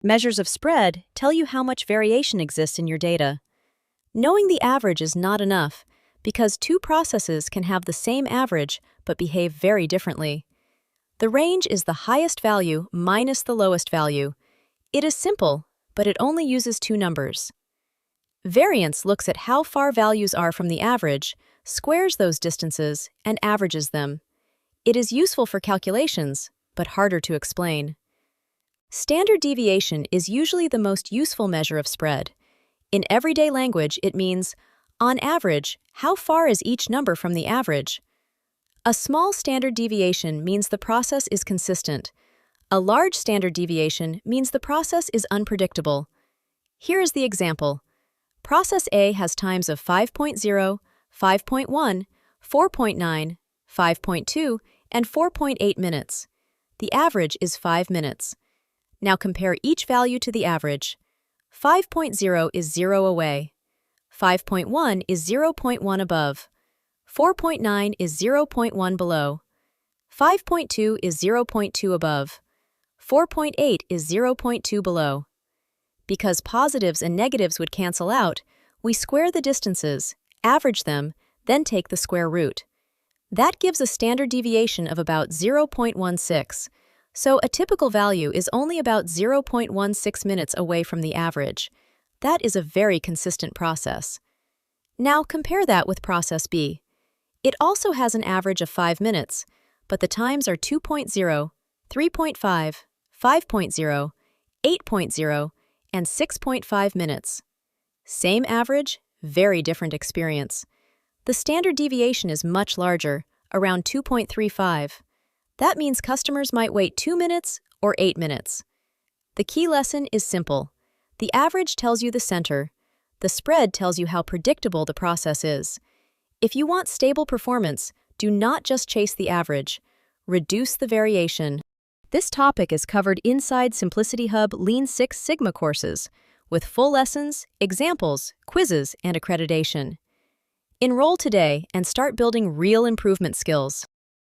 Measures of spread tell you how much variation exists in your data. Knowing the average is not enough, because two processes can have the same average but behave very differently. The range is the highest value minus the lowest value. It is simple, but it only uses two numbers. Variance looks at how far values are from the average, squares those distances, and averages them. It is useful for calculations, but harder to explain. Standard deviation is usually the most useful measure of spread. In everyday language, it means, on average, how far is each number from the average? A small standard deviation means the process is consistent. A large standard deviation means the process is unpredictable. Here is the example. Process A has times of 5.0, 5.1, 4.9, 5.2, and 4.8 minutes. The average is 5 minutes. Now compare each value to the average. 5.0 is 0 away. 5.1 is 0.1 above. 4.9 is 0.1 below. 5.2 is 0.2 above. 4.8 is 0.2 below. Because positives and negatives would cancel out, we square the distances, average them, then take the square root. That gives a standard deviation of about 0.16. So a typical value is only about 0.16 minutes away from the average. That is a very consistent process. Now compare that with process B. It also has an average of 5 minutes, but the times are 2.0, 3.5, 5.0, 8.0, and 6.5 minutes. Same average, very different experience. The standard deviation is much larger, around 2.35. That means customers might wait 2 minutes or 8 minutes. The key lesson is simple. The average tells you the center. The spread tells you how predictable the process is. If you want stable performance, do not just chase the average. Reduce the variation. This topic is covered inside SimplicityHub Lean Six Sigma courses, with full lessons, examples, quizzes, and accreditation. Enroll today and start building real improvement skills.